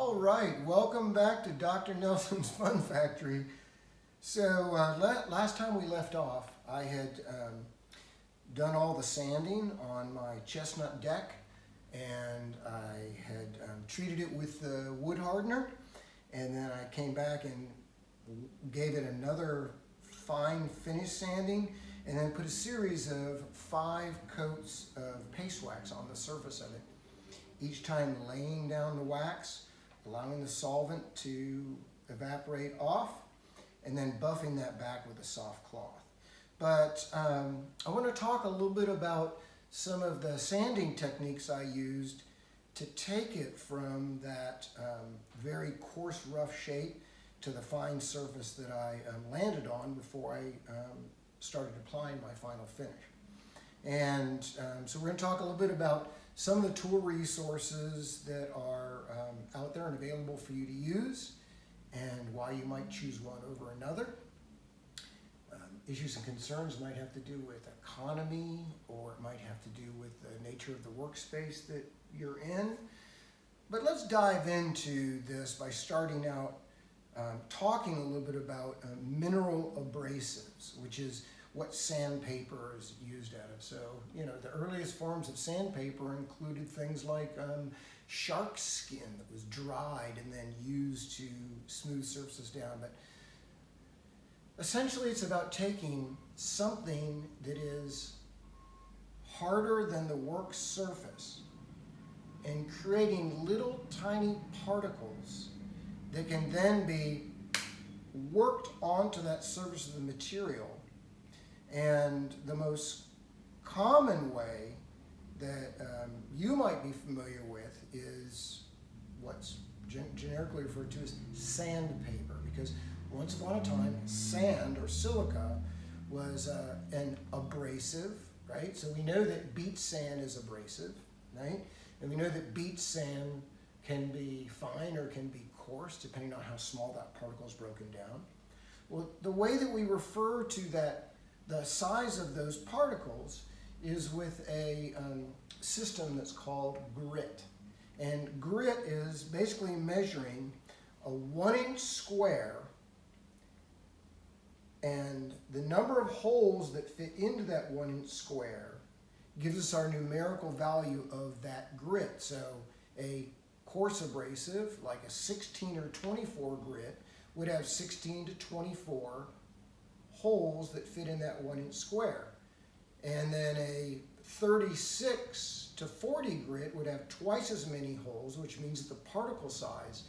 All right, welcome back to Dr. Nelson's Fun Factory. So last time we left off, I had done all the sanding on my chestnut deck, and I had treated it with the wood hardener, and then I came back and gave it another fine finish sanding, and then put a series of 5 coats of paste wax on the surface of it, each time laying down the wax, allowing the solvent to evaporate off, and then buffing that back with a soft cloth. But I want to talk a little bit about some of the sanding techniques I used to take it from that very coarse, rough shape to the fine surface that I landed on before I started applying my final finish. And so we're going to talk a little bit about some of the tool resources that are out there and available for you to use, and why you might choose one over another. Issues and concerns might have to do with economy, or it might have to do with the nature of the workspace that you're in. But let's dive into this by starting out talking a little bit about mineral abrasives, which is what sandpaper is used out of. So, you know, the earliest forms of sandpaper included things like shark skin that was dried and then used to smooth surfaces down. But essentially, it's about taking something that is harder than the work surface and creating little tiny particles that can then be worked onto that surface of the material. And the most common way that you might be familiar with is what's generically referred to as sandpaper, because once upon a time, sand or silica was an abrasive, right? So we know that beach sand is abrasive, right? And we know that beach sand can be fine or can be coarse, depending on how small that particle is broken down. Well, the way that we refer to the size of those particles is with a system that's called grit. And grit is basically measuring a 1-inch square, and the number of holes that fit into that 1-inch square gives us our numerical value of that grit. So a coarse abrasive, like a 16 or 24 grit, would have 16 to 24 holes that fit in that 1-inch square. And then a 36 to 40 grit would have twice as many holes, which means that the particle size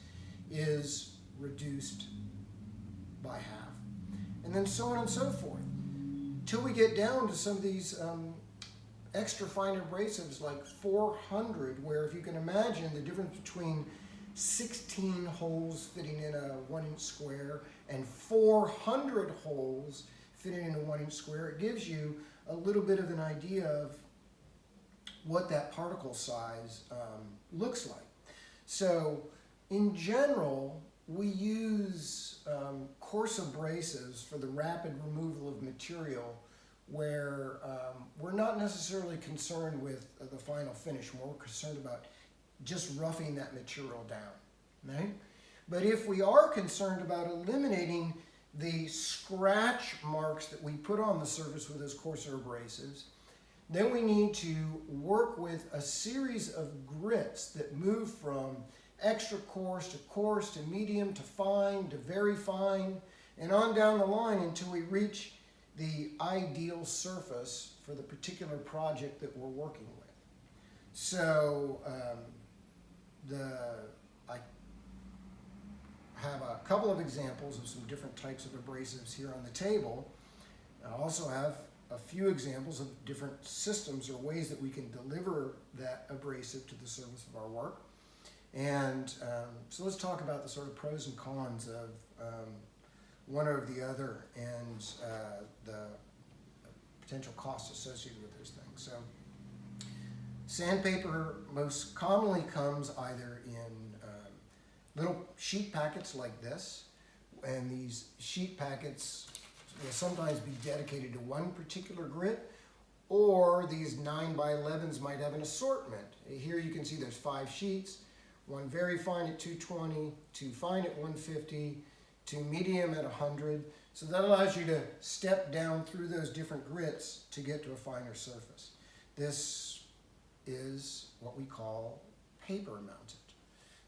is reduced by half. And then so on and so forth, till we get down to some of these extra fine abrasives like 400, where if you can imagine the difference between 16 holes fitting in a 1-inch square and 400 holes fitting in a 1-inch square, it gives you a little bit of an idea of what that particle size looks like. So in general, we use coarse abrasives for the rapid removal of material where we're not necessarily concerned with the final finish. We're more concerned about just roughing that material down, right? But if we are concerned about eliminating the scratch marks that we put on the surface with those coarser abrasives, then we need to work with a series of grits that move from extra coarse to medium to fine to very fine, and on down the line until we reach the ideal surface for the particular project that we're working with. So I have a couple of examples of some different types of abrasives here on the table. I also have a few examples of different systems or ways that we can deliver that abrasive to the surface of our work. And so let's talk about the sort of pros and cons of one over the other, and the potential costs associated with those things. So sandpaper most commonly comes either in little sheet packets like this, and these sheet packets will sometimes be dedicated to one particular grit, or these 9x11s might have an assortment. Here you can see there's 5 sheets. one very fine at 220, two fine at 150, two medium at 100. So that allows you to step down through those different grits to get to a finer surface. This is what we call paper mounted.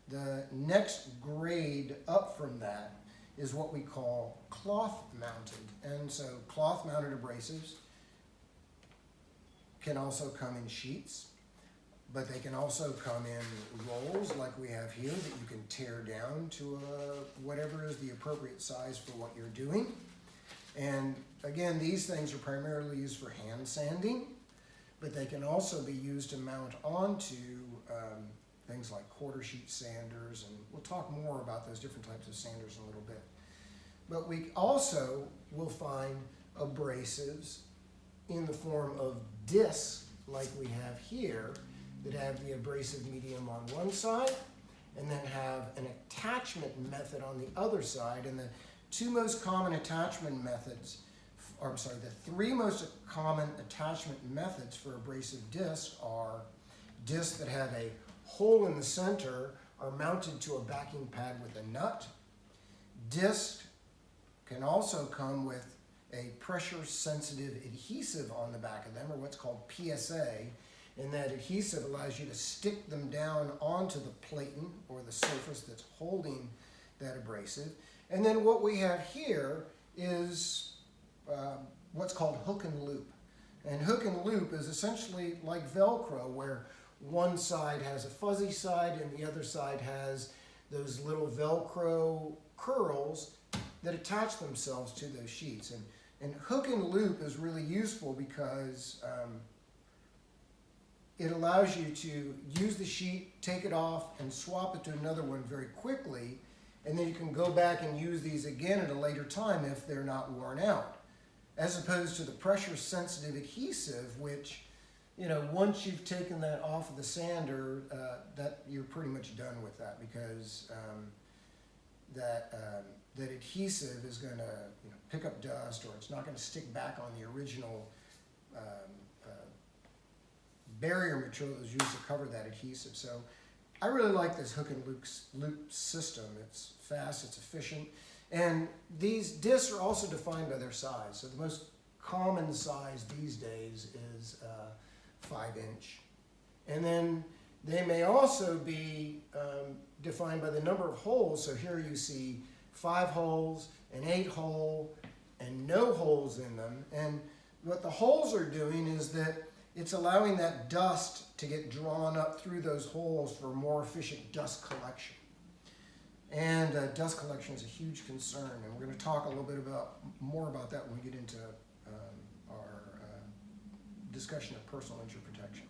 The next grade up from that is what we call cloth mounted. And so cloth mounted abrasives can also come in sheets, but they can also come in rolls like we have here that you can tear down to whatever is the appropriate size for what you're doing. And again, these things are primarily used for hand sanding, but they can also be used to mount onto things like quarter sheet sanders, and we'll talk more about those different types of sanders in a little bit. But we also will find abrasives in the form of discs like we have here that have the abrasive medium on one side and then have an attachment method on the other side. And the two most common attachment methods, or I'm sorry, the three most common attachment methods for abrasive discs are discs that have a hole in the center are mounted to a backing pad with a nut. Discs can also come with a pressure sensitive adhesive on the back of them, or what's called PSA, and that adhesive allows you to stick them down onto the platen or the surface that's holding that abrasive. And then what we have here is what's called hook and loop. And hook and loop is essentially like Velcro, where one side has a fuzzy side and the other side has those little Velcro curls that attach themselves to those sheets. And hook and loop is really useful because it allows you to use the sheet, take it off, and swap it to another one very quickly, and then you can go back and use these again at a later time if they're not worn out. As opposed to the pressure-sensitive adhesive, which, you know, once you've taken that off of the sander, that you're pretty much done with that, because that adhesive is going to, you know, pick up dust, or it's not going to stick back on the original barrier material that was used to cover that adhesive. So I really like this hook and loop system. It's fast, it's efficient, and these discs are also defined by their size. So the most common size these days is 5-inch, and then they may also be defined by the number of holes. So here you see 5 holes, an 8 hole, and no holes in them. And what the holes are doing is that it's allowing that dust to get drawn up through those holes for more efficient dust collection. And dust collection is a huge concern, and we're going to talk a little bit more about that when we get into our discussion of personal injury protection.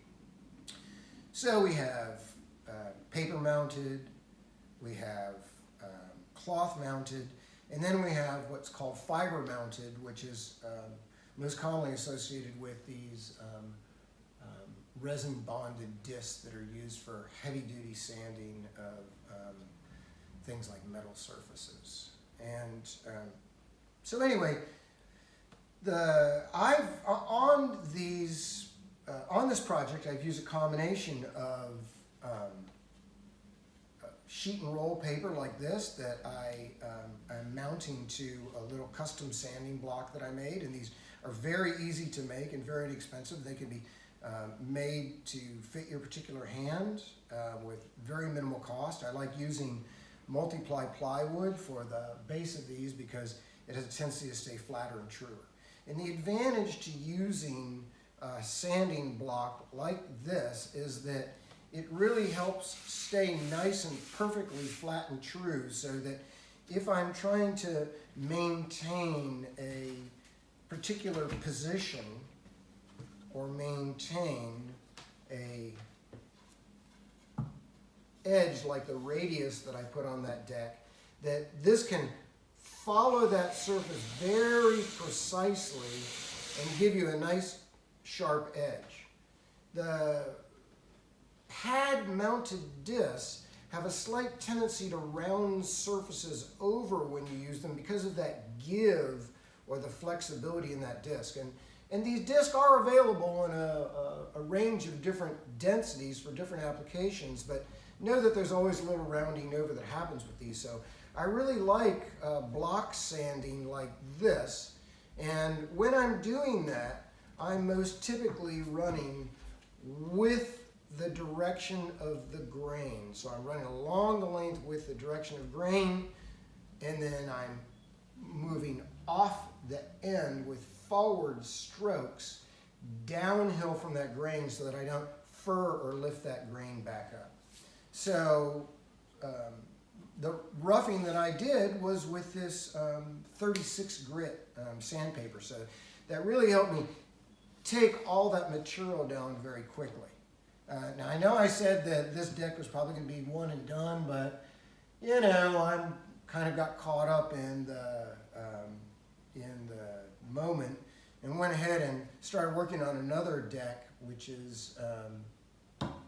So we have paper mounted, we have cloth mounted, and then we have what's called fiber mounted, which is most commonly associated with these resin bonded discs that are used for heavy duty sanding of things like metal surfaces. And so anyway, on this project I've used a combination of sheet and roll paper like this that I'm mounting to a little custom sanding block that I made, and these are very easy to make and very inexpensive. They can be made to fit your particular hand with very minimal cost. I like using multiply plywood for the base of these because it has a tendency to stay flatter and truer. And the advantage to using a sanding block like this is that it really helps stay nice and perfectly flat and true, so that if I'm trying to maintain a particular position or maintain a edge like the radius that I put on that deck, that this can follow that surface very precisely and give you a nice sharp edge. The pad mounted discs have a slight tendency to round surfaces over when you use them because of that give or the flexibility in that disc. And these discs are available in a range of different densities for different applications, but know that there's always a little rounding over that happens with these. So I really like block sanding like this. And when I'm doing that, I'm most typically running with the direction of the grain. So I'm running along the length with the direction of grain, and then I'm moving off the end with forward strokes downhill from that grain so that I don't fur or lift that grain back up. So the roughing that I did was with this 36 grit sandpaper. So that really helped me take all that material down very quickly. Now I know I said that this deck was probably going to be one and done, but you know, I'm kind of got caught up in the moment and went ahead and started working on another deck, which is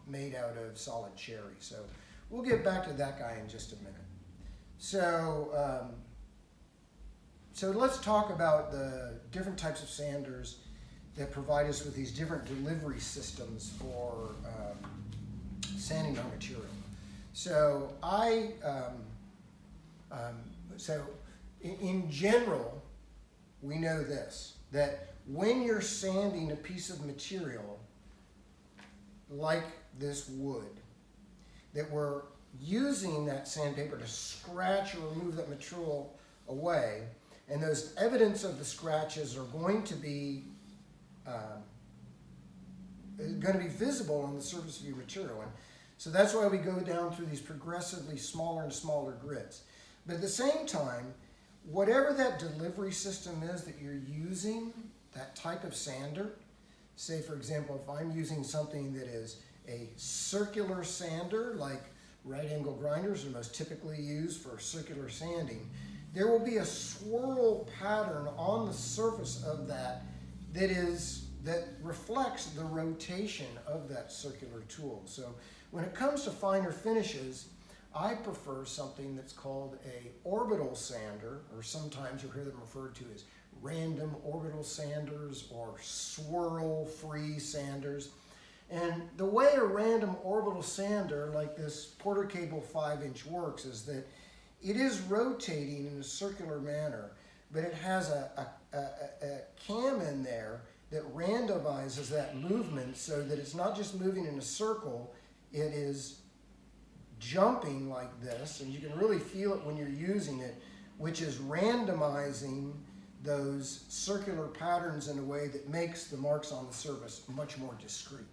made out of solid cherry. So we'll get back to that guy in just a minute. So, so let's talk about the different types of sanders that provide us with these different delivery systems for sanding our material. So in general, we know this, that when you're sanding a piece of material like this wood, that we're using that sandpaper to scratch or remove that material away, and those evidence of the scratches are going to be visible on the surface of your material. And so that's why we go down through these progressively smaller and smaller grits. But at the same time, whatever that delivery system is that you're using, that type of sander, say for example, if I'm using something that is a circular sander, like right angle grinders are most typically used for circular sanding, there will be a swirl pattern on the surface of that that reflects the rotation of that circular tool. So when it comes to finer finishes, I prefer something that's called a orbital sander, or sometimes you'll hear them referred to as random orbital sanders or swirl-free sanders. And the way a random orbital sander like this Porter Cable 5-inch works is that it is rotating in a circular manner, but it has a cam in there that randomizes that movement so that it's not just moving in a circle, it is jumping like this, and you can really feel it when you're using it, which is randomizing those circular patterns in a way that makes the marks on the surface much more discrete.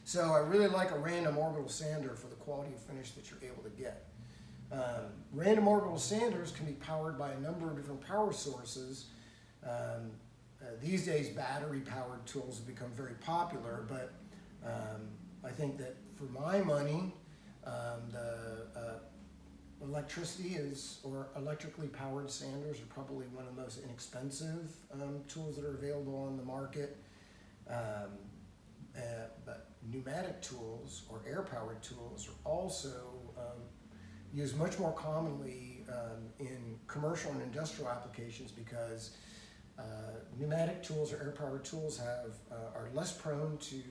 So I really like a random orbital sander for the quality of finish that you're able to get. Random orbital sanders can be powered by a number of different power sources. These days, battery-powered tools have become very popular, but I think that for my money, the electricity or electrically powered sanders are probably one of the most inexpensive tools that are available on the market. But pneumatic tools or air-powered tools are also used much more commonly in commercial and industrial applications because pneumatic tools or air-powered tools are less prone to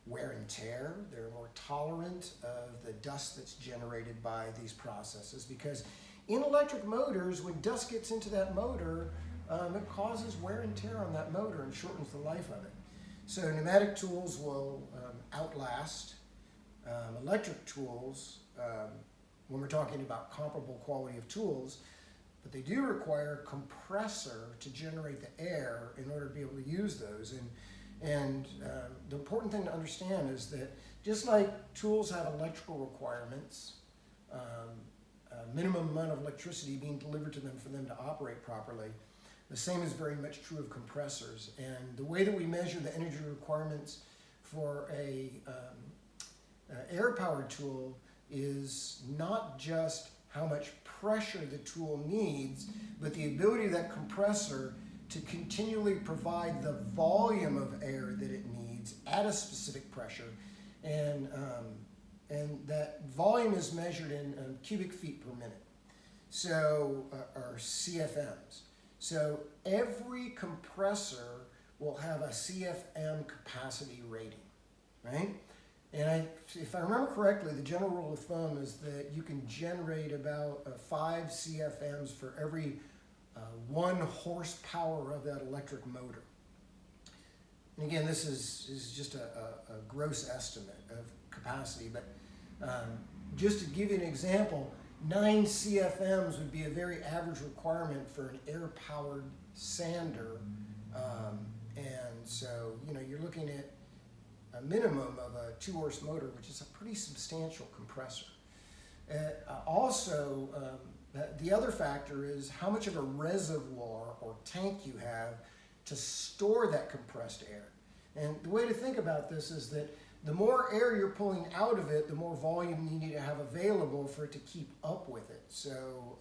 wear and tear. They're more tolerant of the dust that's generated by these processes, because in electric motors, when dust gets into that motor, it causes wear and tear on that motor and shortens the life of it. So pneumatic tools will outlast electric tools when we're talking about comparable quality of tools, but they do require a compressor to generate the air in order to be able to use those. And the important thing to understand is that just like tools have electrical requirements, minimum amount of electricity being delivered to them for them to operate properly, the same is very much true of compressors. And the way that we measure the energy requirements for a air-powered tool is not just how much pressure the tool needs, but the ability of that compressor to continually provide the volume of air that it needs at a specific pressure. And that volume is measured in cubic feet per minute, so or CFMs. So every compressor will have a CFM capacity rating, right? And if I remember correctly, the general rule of thumb is that you can generate about 5 CFMs for every 1 horsepower of that electric motor. And again, this is just a gross estimate of capacity, but just to give you an example, 9 CFMs would be a very average requirement for an air-powered sander. And so, you know, you're looking at a minimum of a 2-horse motor, which is a pretty substantial compressor. Also, the other factor is how much of a reservoir or tank you have to store that compressed air. And the way to think about this is that the more air you're pulling out of it, the more volume you need to have available for it to keep up with it. So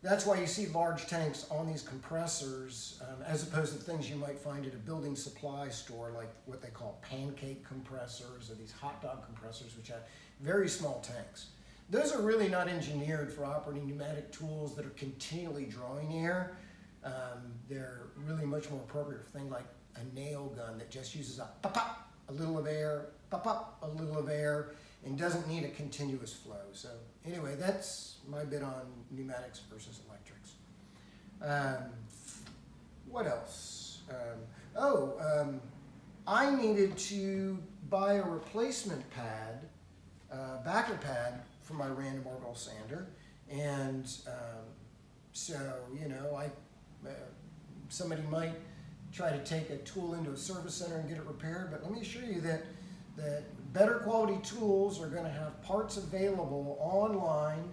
that's why you see large tanks on these compressors, as opposed to things you might find at a building supply store, like what they call pancake compressors or these hot dog compressors, which have very small tanks. Those are really not engineered for operating pneumatic tools that are continually drawing air. They're really much more appropriate for things like a nail gun that just uses a pop-pop, a little of air, pop-pop, a little of air, and doesn't need a continuous flow. So anyway, that's my bit on pneumatics versus electrics. What else? I needed to buy a replacement pad, backer pad for my random orbital sander. And so, you know, somebody might try to take a tool into a service center and get it repaired, but let me assure you that better quality tools are going to have parts available online.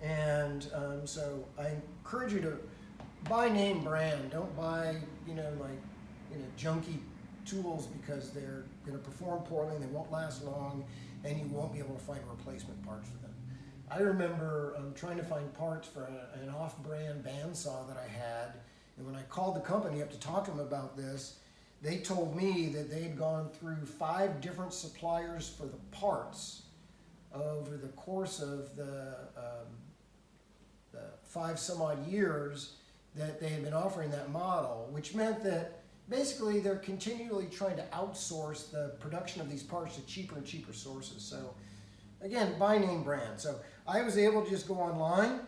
And so I encourage you to buy name brand. Don't buy, junky tools, because they're going to perform poorly and they won't last long, and you won't be able to find replacement parts for them. I remember trying to find parts for an off-brand bandsaw that I had, and when I called the company up to talk to them about this, they told me that they had gone through 5 different suppliers for the parts over the course of the 5 some odd years that they had been offering that model, which meant that basically they're continually trying to outsource the production of these parts to cheaper and cheaper sources. So again, buy name brand. So I was able to just go online,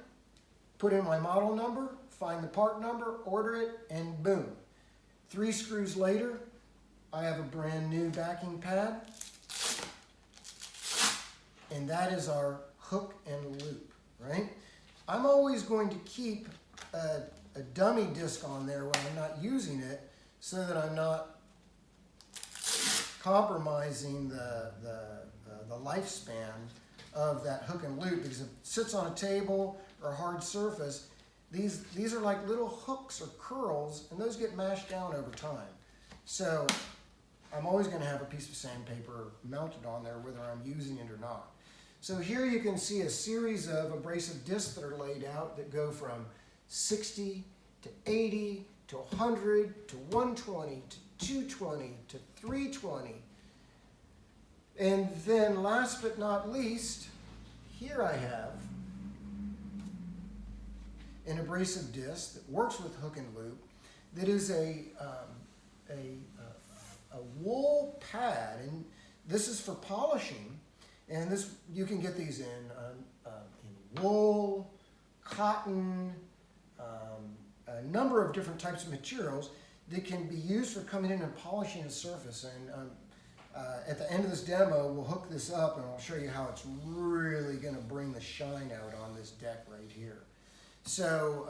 put in my model number, find the part number, order it, and boom. 3 screws later, I have a brand new backing pad, and that is our hook and loop, right? I'm always going to keep a dummy disc on there when I'm not using it, so that I'm not compromising the lifespan of that hook and loop, because if it sits on a table or a hard surface, these are like little hooks or curls, and those get mashed down over time. So I'm always going to have a piece of sandpaper mounted on there, whether I'm using it or not. So here you can see a series of abrasive discs that are laid out that go from 60 to 80 to 100 to 120 to 220 to 320. And then last but not least, here I have an abrasive disc that works with hook and loop, that is a wool pad, and this is for polishing. And this, you can get these in wool, cotton, a number of different types of materials that can be used for coming in and polishing a surface. And at the end of this demo, we'll hook this up and I'll show you how it's really going to bring the shine out on this deck right here. So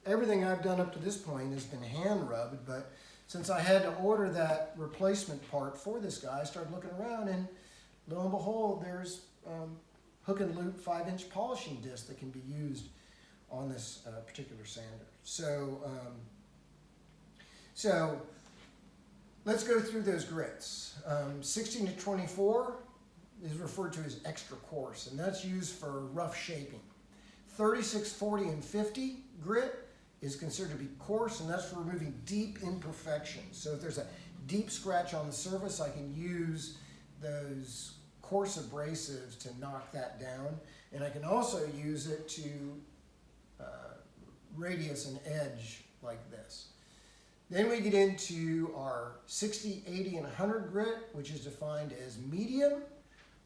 everything I've done up to this point has been hand rubbed, but since I had to order that replacement part for this guy, I started looking around, and lo and behold, there's hook and loop 5-inch polishing disc that can be used on this particular sander. So let's go through those grits. 16 to 24 is referred to as extra coarse, and that's used for rough shaping. 36, 40, and 50 grit is considered to be coarse, and that's for removing deep imperfections. So if there's a deep scratch on the surface, I can use those coarse abrasives to knock that down, and I can also use it to radius an edge like this. Then we get into our 60, 80, and 100 grit, which is defined as medium,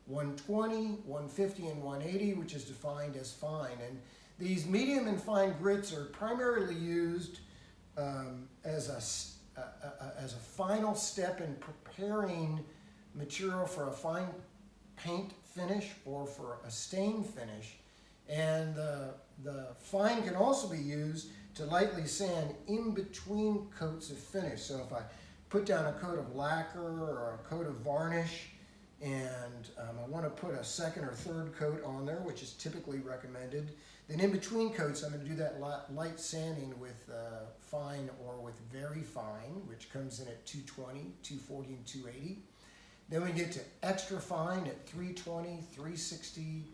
120, 150, and 180, which is defined as fine. And these medium and fine grits are primarily used as a final step in preparing material for a fine paint finish or for a stain finish. And the fine can also be used to lightly sand in between coats of finish. So if I put down a coat of lacquer or a coat of varnish, and I want to put a second or third coat on there, which is typically recommended, then in between coats I'm going to do that light sanding with fine or with very fine, which comes in at 220, 240, and 280. Then we get to extra fine at 320, 360,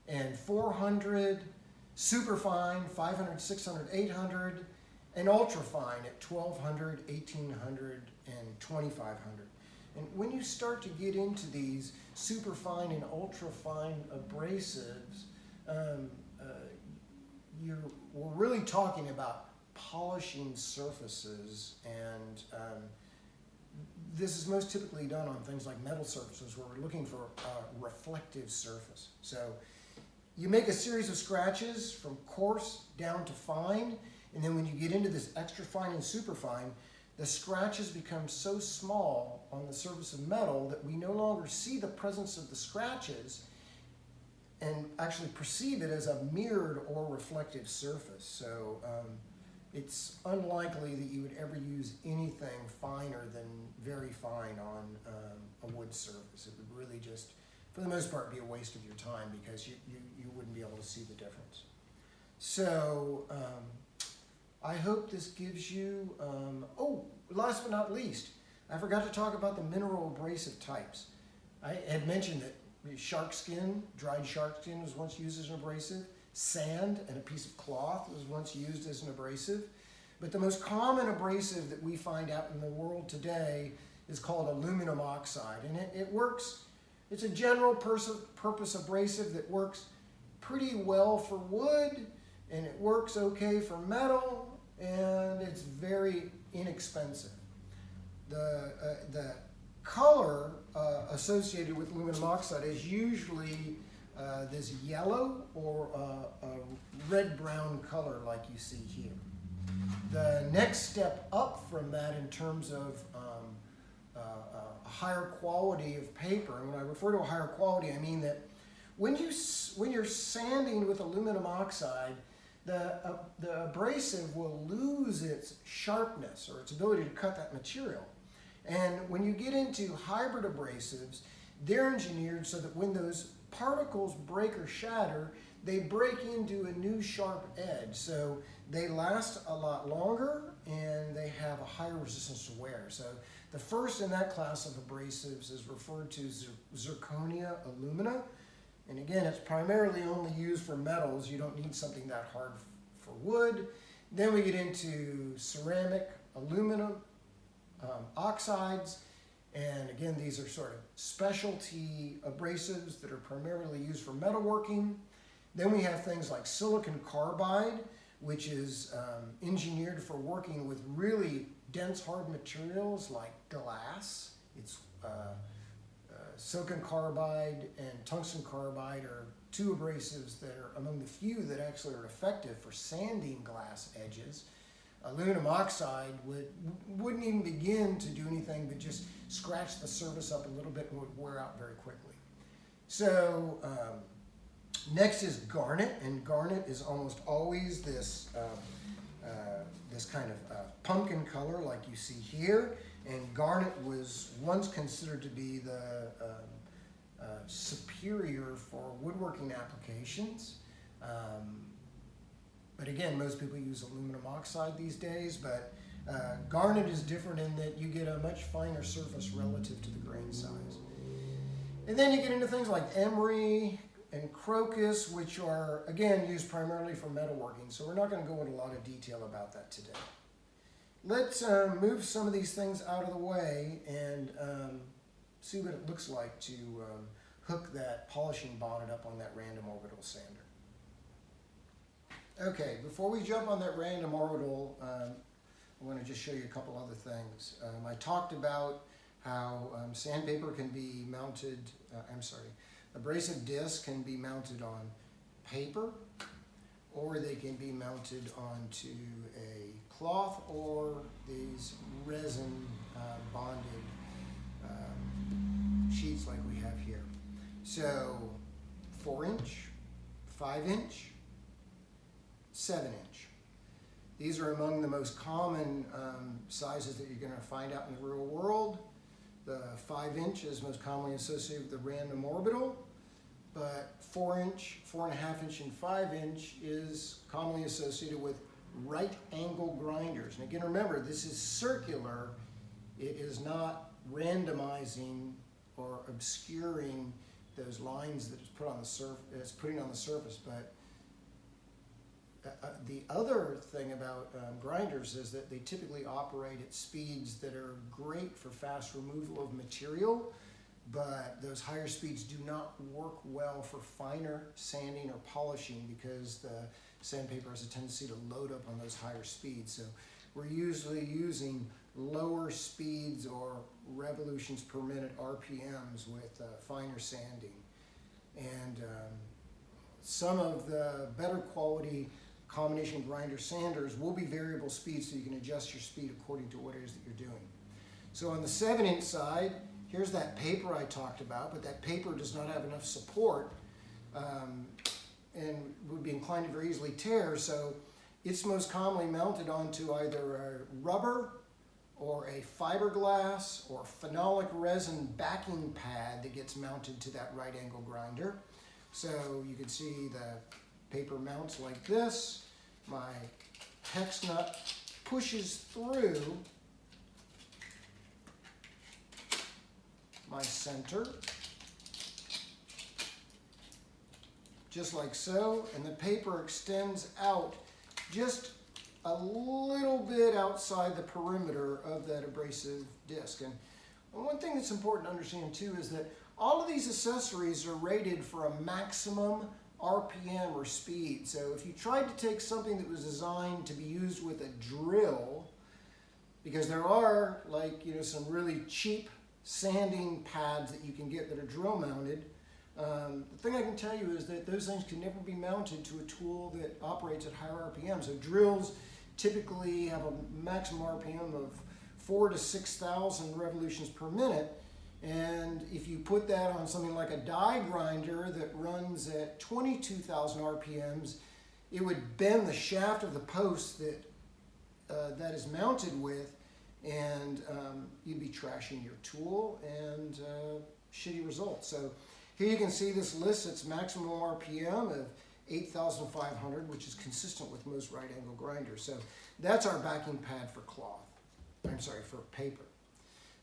and 400, super fine, 500, 600, 800, and ultra fine at 1200, 1800, and 2500. And when you start to get into these super fine and ultra fine abrasives, we're really talking about polishing surfaces, and this is most typically done on things like metal surfaces where we're looking for a reflective surface. So you make a series of scratches from coarse down to fine, and then when you get into this extra fine and super fine, the scratches become so small on the surface of metal that we no longer see the presence of the scratches and actually perceive it as a mirrored or reflective surface. So it's unlikely that you would ever use anything finer than very fine on a wood surface. It would really just, for the most part, be a waste of your time because you wouldn't be able to see the difference. So I hope this gives you, oh, last but not least, I forgot to talk about the mineral abrasive types. I had mentioned that shark skin, dried shark skin was once used as an abrasive. Sand and a piece of cloth was once used as an abrasive. But the most common abrasive that we find out in the world today is called aluminum oxide. And it works, it's a general purpose abrasive that works pretty well for wood, and it works okay for metal, and it's very inexpensive. The color associated with aluminum oxide is usually this yellow or a red-brown color like you see here. The next step up from that in terms of a higher quality of paper, and when I refer to a higher quality, I mean that when you're sanding with aluminum oxide, the abrasive will lose its sharpness or its ability to cut that material. And when you get into hybrid abrasives, they're engineered so that when those particles break or shatter, they break into a new sharp edge. So they last a lot longer and they have a higher resistance to wear. So the first in that class of abrasives is referred to as zirconia alumina. And again, it's primarily only used for metals. You don't need something that hard for wood. Then we get into ceramic aluminum oxides. And again, these are sort of specialty abrasives that are primarily used for metalworking. Then we have things like silicon carbide, which is engineered for working with really dense, hard materials like glass. It's silicon carbide and tungsten carbide are two abrasives that are among the few that actually are effective for sanding glass edges. Aluminum oxide wouldn't even begin to do anything but just scratch the surface up a little bit and would wear out very quickly. So next is garnet, and garnet is almost always this this kind of pumpkin color like you see here. And garnet was once considered to be the superior for woodworking applications. But again, most people use aluminum oxide these days, but garnet is different in that you get a much finer surface relative to the grain size. And then you get into things like emery and crocus, which are, again, used primarily for metalworking. So we're not going to go into a lot of detail about that today. Let's move some of these things out of the way and see what it looks like to hook that polishing bonnet up on that random orbital sander. Okay, before we jump on that random orbital, I I want to just show you a couple other things. I talked about how sandpaper can be mounted, abrasive discs can be mounted on paper, or they can be mounted onto a cloth or these resin bonded sheets like we have here. So 4-inch, 5-inch, 7-inch. These are among the most common sizes that you're going to find out in the real world. The 5-inch is most commonly associated with the random orbital, but 4-inch, 4.5-inch, and 5-inch is commonly associated with right angle grinders. And again, remember, this is circular. It is not randomizing or obscuring those lines that it's put on the it's putting on the surface. But the other thing about grinders is that they typically operate at speeds that are great for fast removal of material, but those higher speeds do not work well for finer sanding or polishing because the sandpaper has a tendency to load up on those higher speeds. So we're usually using lower speeds or revolutions per minute RPMs with finer sanding. And some of the better quality combination grinder sanders will be variable speeds, so you can adjust your speed according to what it is that you're doing. So on the 7-inch side, here's that paper I talked about, but that paper does not have enough support and would be inclined to very easily tear. So it's most commonly mounted onto either a rubber or a fiberglass or phenolic resin backing pad that gets mounted to that right angle grinder. So you can see the paper mounts like this. My hex nut pushes through my center, just like so, and the paper extends out just a little bit outside the perimeter of that abrasive disc. And one thing that's important to understand too is that all of these accessories are rated for a maximum RPM or speed. So if you tried to take something that was designed to be used with a drill, because there are some really cheap sanding pads that you can get that are drill mounted, the thing I can tell you is that those things can never be mounted to a tool that operates at higher RPM. So drills typically have a maximum RPM of 4,000 to 6,000 revolutions per minute. And if you put that on something like a die grinder that runs at 22,000 RPMs, it would bend the shaft of the post that that is mounted with, and you'd be trashing your tool and shitty results. So here you can see this lists its maximum RPM of 8,500, which is consistent with most right angle grinders. So that's our backing pad for for paper.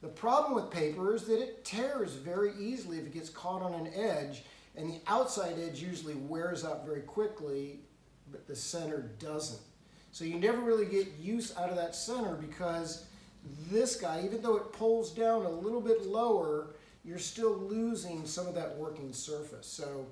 The problem with paper is that it tears very easily if it gets caught on an edge, and the outside edge usually wears out very quickly, but the center doesn't. So you never really get use out of that center because this guy, even though it pulls down a little bit lower, you're still losing some of that working surface. So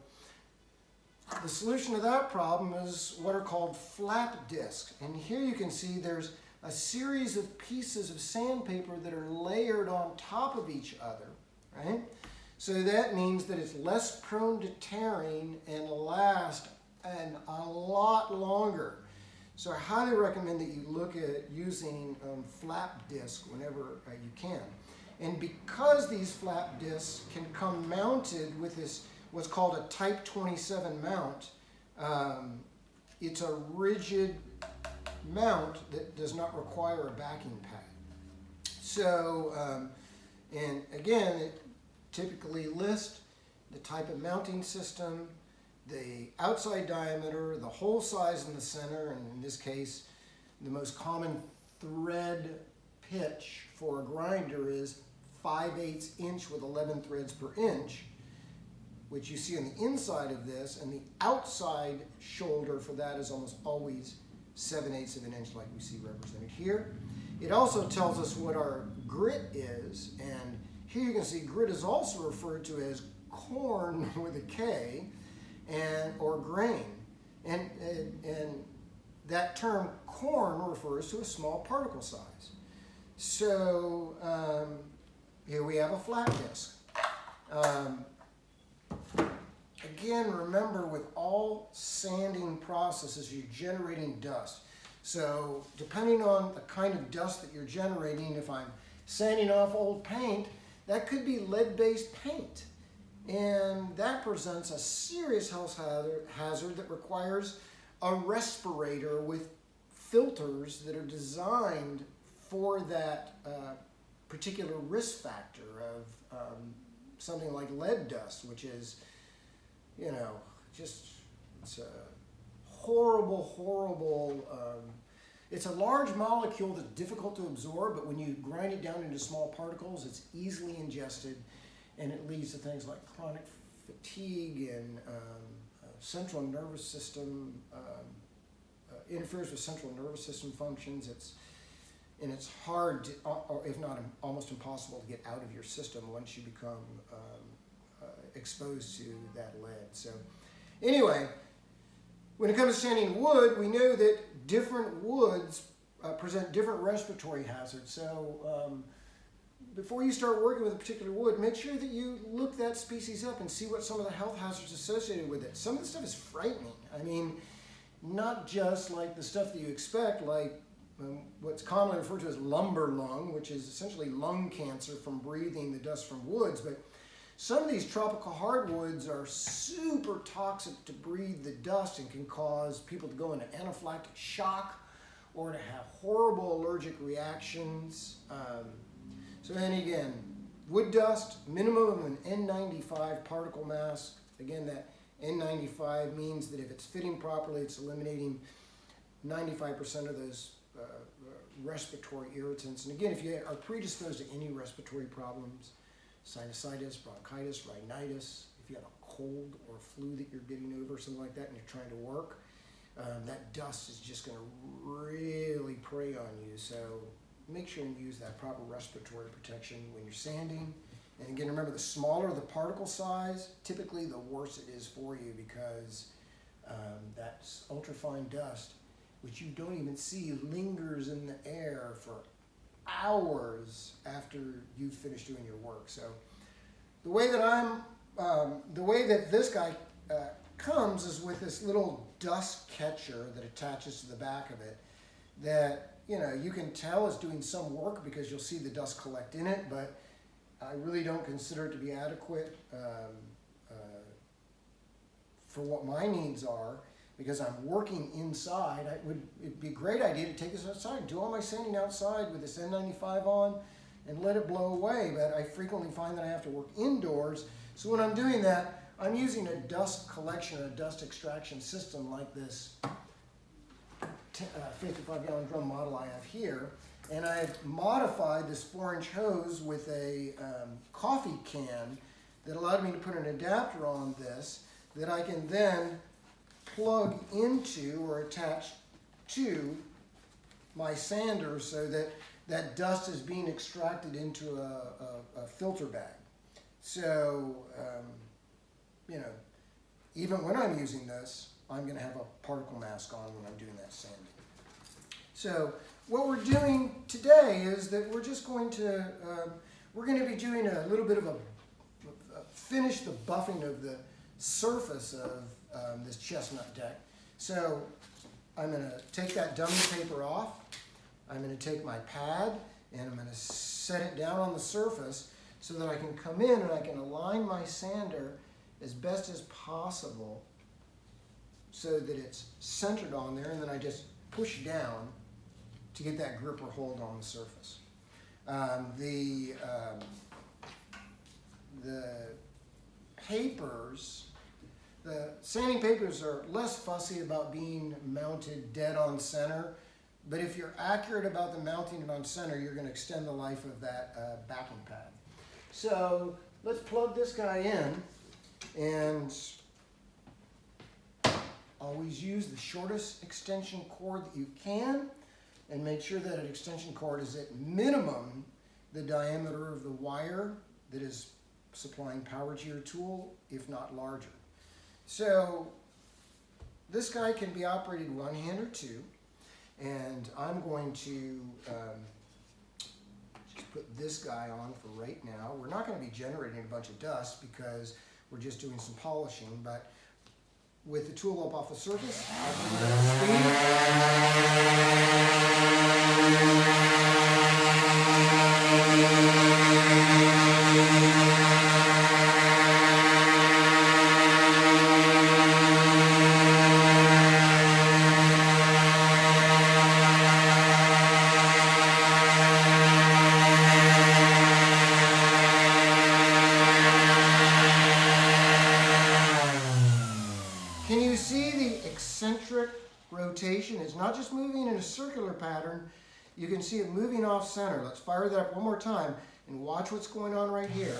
the solution to that problem is what are called flap discs. And here you can see there's a series of pieces of sandpaper that are layered on top of each other, right? So that means that it's less prone to tearing and last a lot longer. So I highly recommend that you look at using flap disc whenever you can. And because these flap discs can come mounted with this, what's called a Type 27 mount, it's a rigid mount that does not require a backing pad. So, and again, it typically lists the type of mounting system, the outside diameter, the hole size in the center, and in this case, the most common thread pitch for a grinder is 5/8 inch with 11 threads per inch, which you see on the inside of this, and the outside shoulder for that is almost always 7/8 of an inch like we see represented here. It also tells us what our grit is, and here you can see grit is also referred to as corn with a K, or grain. And that term corn refers to a small particle size. So here we have a flat disc. Again, remember, with all sanding processes, you're generating dust. So depending on the kind of dust that you're generating, if I'm sanding off old paint, that could be lead-based paint. And that presents a serious health hazard that requires a respirator with filters that are designed for that particular risk factor of something like lead dust, which is, you know, just, it's a horrible, horrible, it's a large molecule that's difficult to absorb, but when you grind it down into small particles, it's easily ingested, and it leads to things like chronic fatigue and central nervous system, interferes with central nervous system functions. It's hard to, or if not almost impossible, to get out of your system once you become exposed to that lead. So anyway, when it comes to sanding wood, we know that different woods present different respiratory hazards. So before you start working with a particular wood, make sure that you look that species up and see what some of the health hazards associated with it. Some of the stuff is frightening. I mean, not just like the stuff that you expect, like what's commonly referred to as lumber lung, which is essentially lung cancer from breathing the dust from woods, but some of these tropical hardwoods are super toxic to breathe the dust and can cause people to go into anaphylactic shock or to have horrible allergic reactions. So then again, wood dust, minimum of an N95 particle mass. Again, that N95 means that if it's fitting properly, it's eliminating 95% of those respiratory irritants. And again, if you are predisposed to any respiratory problems, sinusitis, bronchitis, rhinitis, if you have a cold or flu that you're getting over, something like that, and you're trying to work, that dust is just going to really prey on you. So make sure and use that proper respiratory protection when you're sanding. And again, remember, the smaller the particle size, typically the worse it is for you, because that ultrafine dust, which you don't even see, lingers in the air for hours after you've finished doing your work. So the way that this guy comes is with this little dust catcher that attaches to the back of it, that, you know, you can tell is doing some work because you'll see the dust collect in it, but I really don't consider it to be adequate for what my needs are, because I'm working inside. It'd be a great idea to take this outside, do all my sanding outside with this N95 on and let it blow away, but I frequently find that I have to work indoors. So when I'm doing that, I'm using a dust collection, a dust extraction system like this 55-gallon drum model I have here, and I've modified this 4-inch hose with a coffee can that allowed me to put an adapter on this that I can then plug into or attach to my sander, so that that dust is being extracted into a filter bag. So, you know, even when I'm using this, I'm going to have a particle mask on when I'm doing that sanding. So what we're doing today is that we're just going to, we're going to be doing a little bit of finish the buffing of the surface of this chestnut deck. So I'm going to take that dummy paper off. I'm going to take my pad and I'm going to set it down on the surface so that I can come in and I can align my sander as best as possible so that it's centered on there, and then I just push down to get that grip or hold on the surface. The papers, the sanding papers are less fussy about being mounted dead on center, but if you're accurate about the mounting it on center, you're going to extend the life of that backing pad. So let's plug this guy in, and always use the shortest extension cord that you can, and make sure that an extension cord is at minimum the diameter of the wire that is supplying power to your tool, if not larger. So this guy can be operated one hand or two. And I'm going to just put this guy on for right now. We're not going to be generating a bunch of dust because we're just doing some polishing, but with the tool up off the surface, I'll put it at Can you see the eccentric rotation? It's not just moving in a circular pattern. You can see it moving off center. Let's fire that up one more time and watch what's going on right here.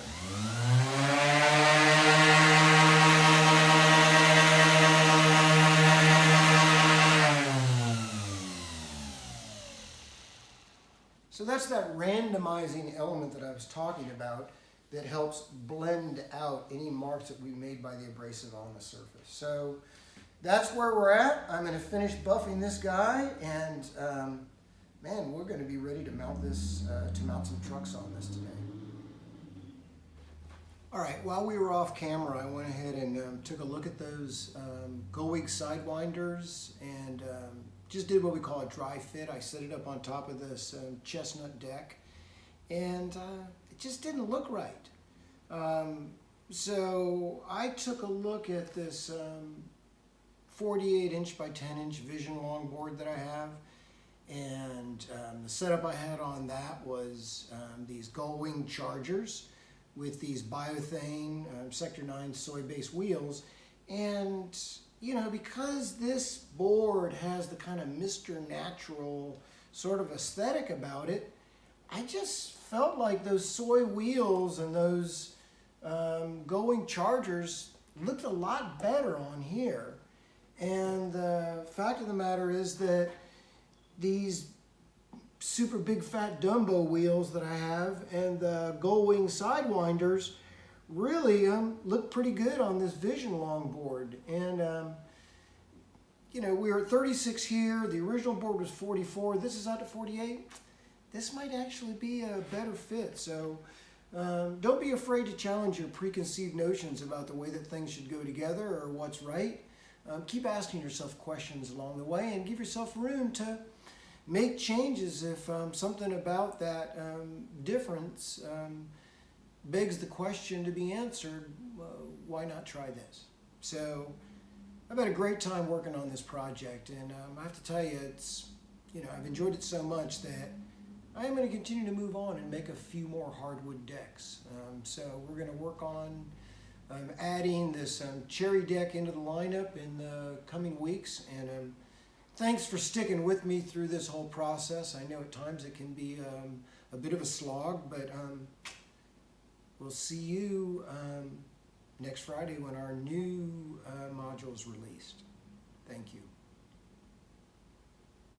So that's that randomizing element that I was talking about that helps blend out any marks that we made by the abrasive on the surface. So that's where we're at. I'm going to finish buffing this guy, and man, we're going to be ready to mount this, to mount some trucks on this today. All right, while we were off camera, I went ahead and took a look at those Goldwig sidewinders and just did what we call a dry fit. I set it up on top of this chestnut deck, and it just didn't look right. So I took a look at this 48 inch by 10 inch Vision longboard that I have, and the setup I had on that was these Gullwing Chargers with these Biothane Sector 9 soy-based wheels. And you know, because this board has the kind of Mr. Natural sort of aesthetic about it, I just felt like those soy wheels and those Gullwing Chargers looked a lot better on here. And the fact of the matter is that these super big fat Dumbo wheels that I have and the Gullwing Sidewinders really look pretty good on this Vision longboard. And you know, we were at 36 here. The original board was 44. This is out to 48. This might actually be a better fit. So don't be afraid to challenge your preconceived notions about the way that things should go together or what's right. Keep asking yourself questions along the way and give yourself room to make changes if something about that difference begs the question to be answered. Why not try this? So I've had a great time working on this project, and I have to tell you, I've enjoyed it so much that I am going to continue to move on and make a few more hardwood decks. So we're going to work on adding this cherry deck into the lineup in the coming weeks. And thanks for sticking with me through this whole process. I know at times it can be a bit of a slog, but we'll see you next Friday when our new module is released. Thank you.